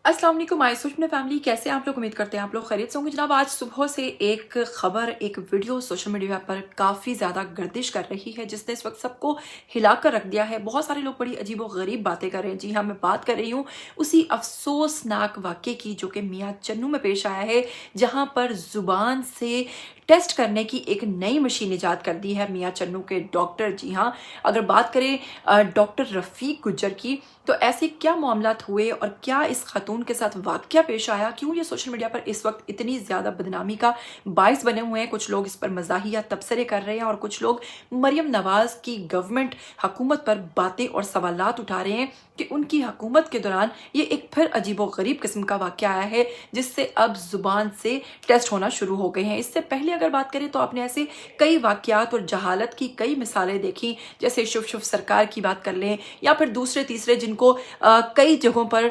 अस्सलाम वालेकुम my social family, कैसे हैं आप लोग? उम्मीद करते हैं आप लोग खैरियत से होंगे। जनाब, आज सुबह से एक खबर, एक वीडियो सोशल मीडिया पर काफ़ी ज़्यादा गर्दिश कर रही है, जिसने इस वक्त सबको हिला कर रख दिया है। बहुत सारे लोग बड़ी अजीब व गरीब बातें कर रहे हैं। जी हाँ, मैं बात कर रही हूँ उसी अफसोसनाक वाक़े की जो कि मियाँ चन्नू में पेश आया है, जहाँ पर ज़ुबान से टेस्ट करने की एक नई मशीन ईजाद कर दी है मियाँ चन्नू के डॉक्टर। जी हाँ, अगर बात करें डॉक्टर रफ़ीक गुज्जर की, तो ऐसे क्या मामलात हुए और क्या इस खातून के साथ वाक़या पेश आया, क्यों ये सोशल मीडिया पर इस वक्त इतनी ज़्यादा बदनामी का बाइस बने हुए हैं। कुछ लोग इस पर मज़ाहिया तबसरे कर रहे हैं और कुछ लोग मरियम नवाज़ की गवर्नमेंट हुकूमत पर बातें और सवालात उठा रहे हैं कि उनकी हुकूमत के दौरान ये एक फिर अजीबो गरीब किस्म का वाक़या आया है, जिससे अब ज़ुबान से टेस्ट होना शुरू हो गए हैं। इससे पहले अगर बात करें तो आपने ऐसे कई वाक़यात और जहालत की कई मिसालें देखी, जैसे शुभ शुभ सरकार की बात कर लें या फिर दूसरे तीसरे जिनको कई जगहों पर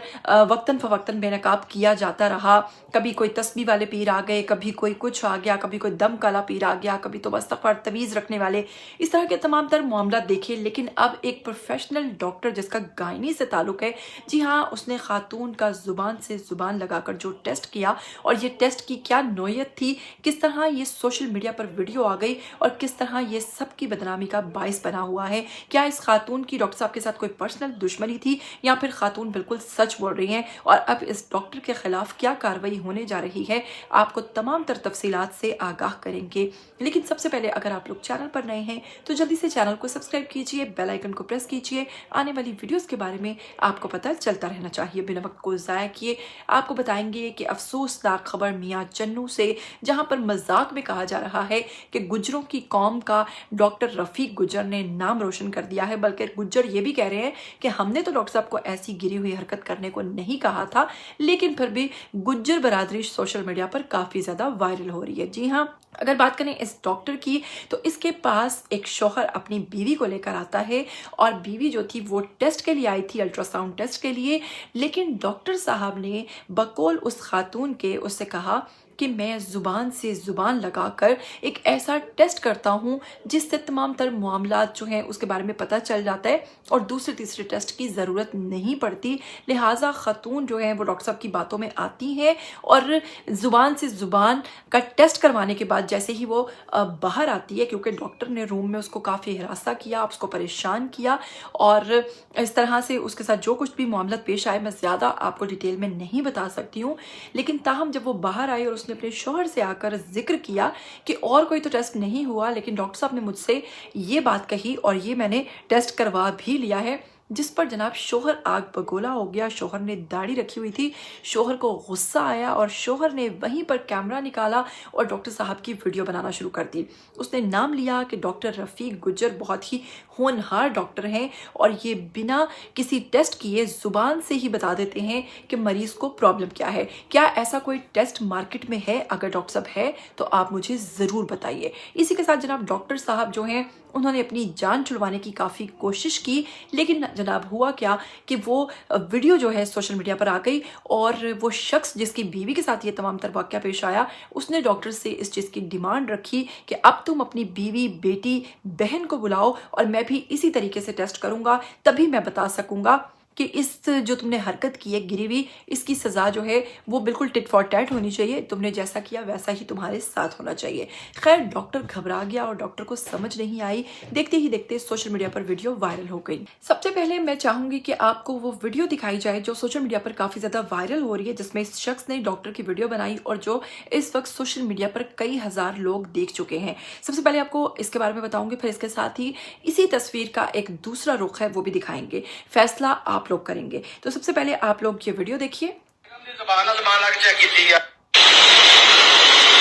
वक्तन फ़वक्तन बेनकाब किया जाता रहा। कभी कोई तस्बीह वाले पीर आ गए, कभी कोई कुछ आ गया, कभी कोई दम काला पीर आ गया, कभी तो बस्तगफार तवीज़ रखने वाले, इस तरह के तमाम तर मामला देखे। लेकिन अब एक प्रोफेशनल डॉक्टर जिसका गायनी से ताल्लुक़ है, जी हाँ, उसने खातून का ज़ुबान से ज़ुबान लगाकर जो टेस्ट किया, और ये टेस्ट की क्या नौयत थी, किस तरह ये सोशल मीडिया पर वीडियो आ गई और किस तरह ये सब की बदनामी का बाइस बना हुआ है। क्या इस खातून की डॉक्टर साहब के साथ कोई पर्सनल दुश्मनी थी या फिर खातून बिल्कुल सच बोल रही हैं, और अब इस डॉक्टर के खिलाफ क्या कार्रवाई होने जा रही है, आपको तमाम तर तफसीलात से आगाह करेंगे। लेकिन सबसे पहले अगर आप लोग चैनल पर नए हैं तो जल्दी से चैनल को सब्सक्राइब कीजिए, बेल आइकन को प्रेस कीजिए। आने वाली वीडियोस के बारे में आपको पता चलता रहना चाहिए। बिना वक्त को ज़ाया किए आपको बताएंगे कि अफसोसनाक खबर मियाँ चन्नू से, जहाँ पर मजाक में कहा जा रहा है कि गुज्जरों की कौम का डॉक्टर रफ़ीक गुज्जर ने नाम रोशन कर दिया है। बल्कि गुज्जर ये भी कह रहे हैं कि हमने तो डॉक्टर साहब को ऐसी गिरी हुई हरकत करने को नहीं कहा था, लेकिन फिर भी गुज्जर बरादरी सोशल मीडिया पर काफ़ी ज़्यादा वायरल हो रही है। जी हाँ, अगर बात करें इस डॉक्टर की, तो इसके पास एक शौहर अपनी बीवी को लेकर आता है, और बीवी जो थी वो टेस्ट के लिए आई थी, अल्ट्रासाउंड टेस्ट के लिए। लेकिन डॉक्टर साहब ने बकौल उस खातून के उससे कहा कि मैं ज़ुबान से ज़ुबान लगाकर एक ऐसा टेस्ट करता हूँ जिससे तमाम तर मामलात जो हैं उसके बारे में पता चल जाता है और दूसरे तीसरे टेस्ट की ज़रूरत नहीं पड़ती। लिहाजा ख़ातून जो है वो डॉक्टर साहब की बातों में आती हैं और ज़ुबान से ज़ुबान का टेस्ट करवाने के बाद जैसे ही वो बाहर आती है, क्योंकि डॉक्टर ने रूम में उसको काफ़ी हिरासा किया, उसको परेशान किया, और इस तरह से उसके साथ जो कुछ भी मामला पेश आए मैं ज़्यादा आपको डिटेल में नहीं बता सकती हूँ। लेकिन ताहम जब वो बाहर आई और उसने अपने शौहर से आकर जिक्र किया कि और कोई तो टेस्ट नहीं हुआ, लेकिन डॉक्टर साहब ने मुझसे ये बात कही और ये मैंने टेस्ट करवा भी लिया है, जिस पर जनाब शोहर आग बगोला हो गया। शोहर ने दाढ़ी रखी हुई थी, शोहर को गुस्सा आया और शोहर ने वहीं पर कैमरा निकाला और डॉक्टर साहब की वीडियो बनाना शुरू कर दी। उसने नाम लिया कि डॉक्टर रफ़ीक गुज्जर बहुत ही होनहार डॉक्टर हैं और ये बिना किसी टेस्ट किए ज़ुबान से ही बता देते हैं कि मरीज़ को प्रॉब्लम क्या है। क्या ऐसा कोई टेस्ट मार्केट में है? अगर डॉक्टर साहब है तो आप मुझे ज़रूर बताइए। इसी के साथ जनाब डॉक्टर साहब जो हैं उन्होंने अपनी जान छुड़वाने की काफ़ी कोशिश की, लेकिन जनाब हुआ क्या कि वो वीडियो जो है सोशल मीडिया पर आ गई, और वो शख्स जिसकी बीवी के साथ ये तमाम तर वाक़या पेश आया, उसने डॉक्टर से इस चीज़ की डिमांड रखी कि अब तुम अपनी बीवी, बेटी, बहन को बुलाओ और मैं भी इसी तरीके से टेस्ट करूँगा, तभी मैं बता सकूँगा कि इस जो तुमने हरकत की है गिरी हुई, इसकी सज़ा जो है वो बिल्कुल टिट फॉर टैट होनी चाहिए। तुमने जैसा किया वैसा ही तुम्हारे साथ होना चाहिए। खैर, डॉक्टर घबरा गया और डॉक्टर को समझ नहीं आई। देखते ही देखते सोशल मीडिया पर वीडियो वायरल हो गई। सबसे पहले मैं चाहूँगी कि आपको वो वीडियो दिखाई जाए जो सोशल मीडिया पर काफ़ी ज़्यादा वायरल हो रही है, जिसमें इस शख्स ने डॉक्टर की वीडियो बनाई और जो इस वक्त सोशल मीडिया पर कई हज़ार लोग देख चुके हैं। सबसे पहले आपको इसके बारे में बताऊँगी, फिर इसके साथ ही इसी तस्वीर का एक दूसरा रुख है वो भी दिखाएंगे। फैसला आप लोग करेंगे। तो सबसे पहले आप लोग ये वीडियो देखिए।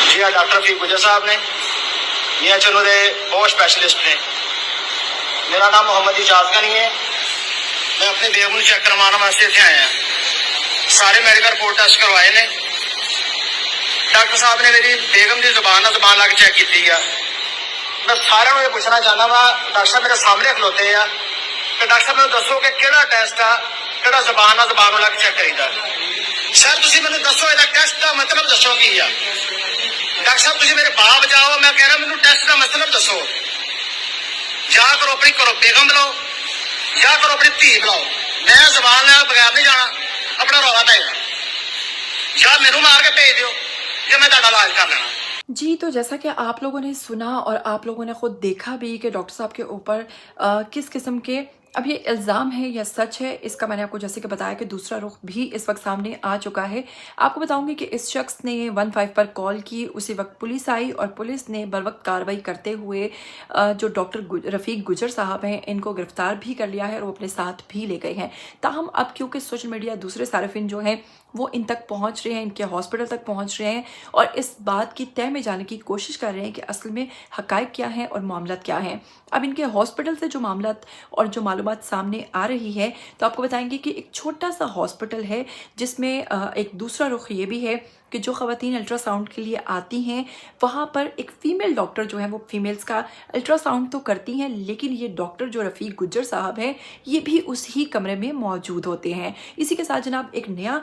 जी हाँ, डॉक्टर रफ़ीक गुज्जर साहब ने मियाँ चन्नू के बहुत स्पैशलिस्ट ने। मेरा नाम मोहम्मद इजाज गनी है। मैं अपने बेगम चेक करवाने वास्ते इतने आया। सारे मेडिकल रिपोर्ट टेस्ट करवाए ने। डॉक्टर साहब ने मेरी बेगम की जुबान ला के चेक की है। मैं सारे को पूछना चाहना वा, डॉक्टर साहब मेरे सामने खलोते हैं कि डॉक्टर साहब मैं दसो कि केड़ा टेस्ट आ, केड़ा जुबान ला के चेक करीदा। सर तुसी मैंने दसो इहदा टेस्ट का मतलब दसो की है। डॉक्टर साहब तुसी मेरे बाप जाओ, मैं कह रहा मैंने टेस्ट का मतलब दसो। जा करो अपनी करो बेगम बुलाओ, जा करो अपनी धी बुलाओ। मैं जुबान बगैर नहीं जाना, अपना रौला पाएगा। یا میرے مار کے بھیج دیو یا میں تہاڈا علاج کر لینا. جی تو جیسا کہ آپ لوگوں نے سنا اور آپ لوگوں نے خود دیکھا بھی کہ ڈاکٹر صاحب کے اوپر کس قسم کے اب یہ الزام ہے یا سچ ہے، اس کا میں نے آپ کو جیسے کہ بتایا کہ دوسرا رخ بھی اس وقت سامنے آ چکا ہے. آپ کو بتاؤں گی کہ اس شخص نے 15 پر کال کی، اسی وقت پولیس آئی اور پولیس نے بروقت کارروائی کرتے ہوئے جو ڈاکٹر رفیق گجر صاحب ہیں ان کو گرفتار بھی کر لیا ہے اور وہ اپنے ساتھ بھی لے گئے ہیں. تاہم اب کیونکہ سوشل میڈیا دوسرے صارفین جو ہیں وہ ان تک پہنچ رہے ہیں، ان کے ہاسپٹل تک پہنچ رہے ہیں اور اس بات کی تہ میں جانے کی کوشش کر رہے ہیں کہ اصل میں حقائق کیا ہیں اور معاملات کیا ہیں. اب ان کے ہاسپٹل سے جو معاملات اور جو معلومات سامنے آ رہی ہے تو آپ کو بتائیں گے کہ ایک چھوٹا سا ہاسپٹل ہے جس میں ایک دوسرا رخ یہ بھی ہے کہ جو خواتین الٹرا ساؤنڈ کے لیے آتی ہیں وہاں پر ایک فیمیل ڈاکٹر جو ہیں وہ فیمیلز کا الٹرا ساؤنڈ تو کرتی ہیں، لیکن یہ ڈاکٹر جو رفیق گجر صاحب ہیں یہ بھی اسی کمرے میں موجود ہوتے ہیں. اسی کے ساتھ جناب ایک نیا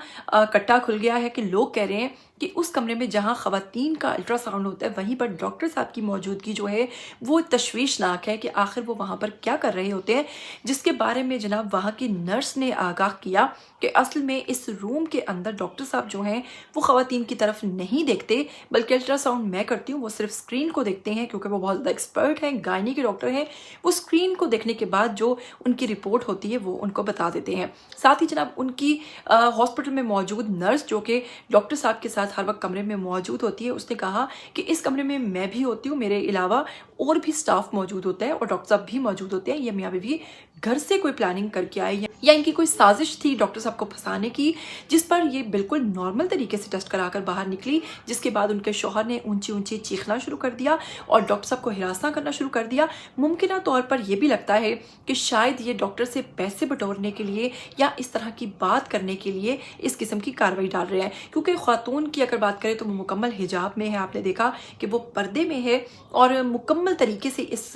کٹا کھل گیا ہے کہ لوگ کہہ رہے ہیں کہ اس کمرے میں جہاں خواتین کا الٹرا ساؤنڈ ہوتا ہے وہیں پر ڈاکٹر صاحب کی موجودگی جو ہے وہ تشویشناک ہے کہ آخر وہ وہاں پر کیا کر رہے ہوتے ہیں، جس کے بارے میں جناب وہاں کی نرس نے آگاہ کیا کہ اصل میں اس روم کے اندر ڈاکٹر صاحب جو ہیں وہ خواتین کی طرف نہیں دیکھتے بلکہ الٹرا ساؤنڈ میں کرتی ہوں وہ صرف اسکرین کو دیکھتے ہیں کیونکہ وہ بہت زیادہ ایکسپرٹ ہیں، گائنی کے ڈاکٹر ہیں. وہ اسکرین کو دیکھنے کے بعد جو ان کی رپورٹ ہوتی ہے وہ ان کو بتا دیتے ہیں. ساتھ ہی جناب ان کی ہاسپٹل میں موجود نرس جو کہ ڈاکٹر صاحب کے ساتھ ہر وقت کمرے میں موجود ہوتی ہے اس نے کہا کہ اس کمرے میں میں بھی ہوتی ہوں، میرے علاوہ اور بھی سٹاف موجود ہوتا ہے اور ڈاکٹر صاحب بھی موجود ہوتے ہیں. یہ میاں بیوی گھر سے کوئی پلاننگ کر کے آئے یا ان کی کوئی سازش تھی ڈاکٹر صاحب کو پھنسانے کی، جس پر یہ بالکل نارمل طریقے سے ٹیسٹ کرا کر باہر نکلی، جس کے بعد ان کے شوہر نے اونچی اونچی چیخنا شروع کر دیا اور ڈاکٹر صاحب کو ہراساں کرنا شروع کر دیا. ممکنہ طور پر یہ بھی لگتا ہے کہ شاید یہ ڈاکٹر سے پیسے بٹورنے کے لیے یا اس طرح کی بات کرنے کے لیے اس قسم کی کارروائی ڈال رہے ہیں، کیونکہ خاتون کی اگر بات کریں تو وہ مکمل حجاب میں ہے. آپ نے دیکھا کہ وہ پردے میں ہے اور مکمل طریقے سے اس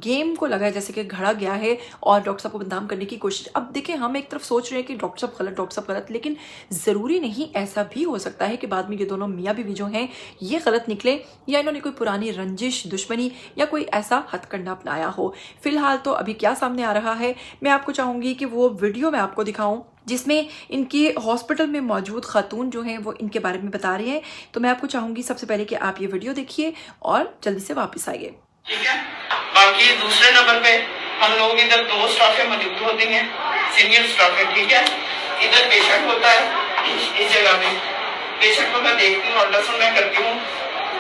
گیم کو لگا ہے جیسے کہ گھڑا گیا ہے اور ڈاکٹر صاحب کو بدنام کرنے کی کوشش. اب دیکھیں ہم ایک طرف سوچ رہے ہیں کہ ڈاکٹر صاحب غلط، لیکن ضروری نہیں، ایسا بھی ہو سکتا ہے کہ بعد میں یہ دونوں میاں بیوی جو ہیں یہ غلط نکلے یا انہوں نے کوئی پرانی رنجش، دشمنی یا کوئی ایسا ہتھ کنڈا اپنایا ہو. فی الحال تو ابھی کیا سامنے آ رہا ہے، میں آپ کو چاہوں گی کہ وہ ویڈیو میں آپ کو دکھاؤں جس میں ان کی ہاسپٹل میں موجود خاتون جو ہیں وہ ان کے بارے میں بتا رہی ہیں. تو میں آپ کو چاہوں گی سب سے پہلے کہ آپ یہ ویڈیو دیکھیے اور جلدی سے واپس آئیے. ٹھیک ہے. باقی دوسرے نمبر پہ ہم لوگ ادھر 2 اسٹافیں موجود ہوتی ہیں، سینئر اسٹافیں. ٹھیک ہے. ادھر پیشنٹ ہوتا ہے، اس جگہ پہ پیشنٹ کو میں دیکھتی ہوں، الٹراساؤنڈ میں کرتی ہوں،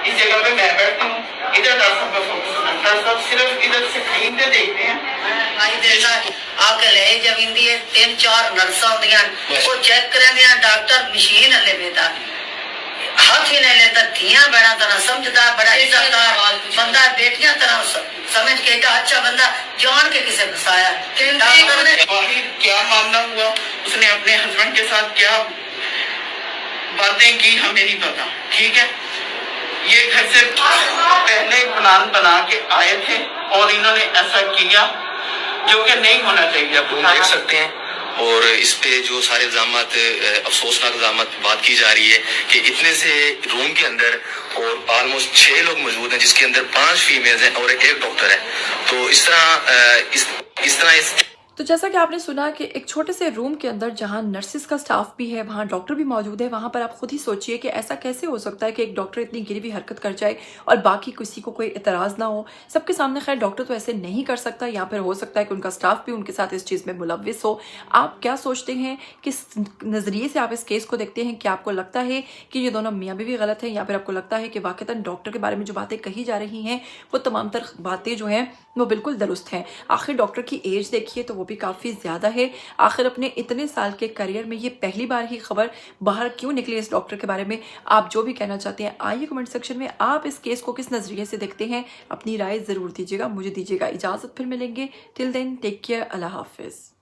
اس جگہ پہ میں بیٹھتی ہوں. ادھر ڈاکٹر صاحب کا فوکس ہوتا ہے، ڈاکٹر صاحب صرف ادھر اسکرین پہ دیکھتے ہیں. آ کے لے جب اندی 3-4 نرساں ہوندیاں وہ چیک کرندیاں، ڈاکٹر مشین ہلے بیٹا ہاتھ ہی نہیں لیتا. دھیاں بڑا طرح سمجھدار، بڑا عزتدار بندہ، بیٹیاں طرح سمجھ کے ایک اچھا بندہ جان کے کسے بسایا. باہر کیا معاملہ ہوا، اس نے اپنے ہسبینڈ کے ساتھ کیا باتیں کی ہمیں نہیں پتا. ٹھیک ہے. یہ گھر سے پہلے پلان بنا کے آئے تھے اور انہوں نے ایسا کیا جو کہ نہیں ہونا چاہیے. آپ دیکھ سکتے ہیں اور اس پہ جو سارے الزامات، افسوسناک الزامات بات کی جا رہی ہے کہ اتنے سے روم کے اندر اور آلموسٹ 6 لوگ موجود ہیں جس کے اندر 5 فیمیلز ہیں اور ایک ڈاکٹر ہے. تو اس طرح تو جیسا کہ آپ نے سنا کہ ایک چھوٹے سے روم کے اندر جہاں نرسز کا سٹاف بھی ہے، وہاں ڈاکٹر بھی موجود ہے، وہاں پر آپ خود ہی سوچئے کہ ایسا کیسے ہو سکتا ہے کہ ایک ڈاکٹر اتنی گری ہوئی حرکت کر جائے اور باقی کسی کو کوئی اعتراض نہ ہو. سب کے سامنے خیر ڈاکٹر تو ایسے نہیں کر سکتا، یا پھر ہو سکتا ہے کہ ان کا سٹاف بھی ان کے ساتھ اس چیز میں ملوث ہو. آپ کیا سوچتے ہیں، کس نظریے سے آپ اس کیس کو دیکھتے ہیں؟ کیا آپ کو لگتا ہے کہ یہ دونوں میاں بیوی غلط ہیں، یا پھر آپ کو لگتا ہے کہ واقعتاً ڈاکٹر کے بارے میں جو باتیں کہی جا رہی ہیں وہ تمام تر باتیں جو ہیں وہ بالکل درست ہیں؟ آخر ڈاکٹر کی ایج دیکھیے تو وہ بھی کافی زیادہ ہے. آخر اپنے اتنے سال کے کیریئر میں یہ پہلی بار ہی خبر باہر کیوں نکلی اس ڈاکٹر کے بارے میں؟ آپ جو بھی کہنا چاہتے ہیں آئیے کمنٹ سیکشن میں آپ اس کیس کو کس نظریے سے دیکھتے ہیں، اپنی رائے ضرور دیجیے گا. مجھے دیجیے گا اجازت، پھر ملیں گے. ٹل دین ٹیک کیئر، اللہ حافظ.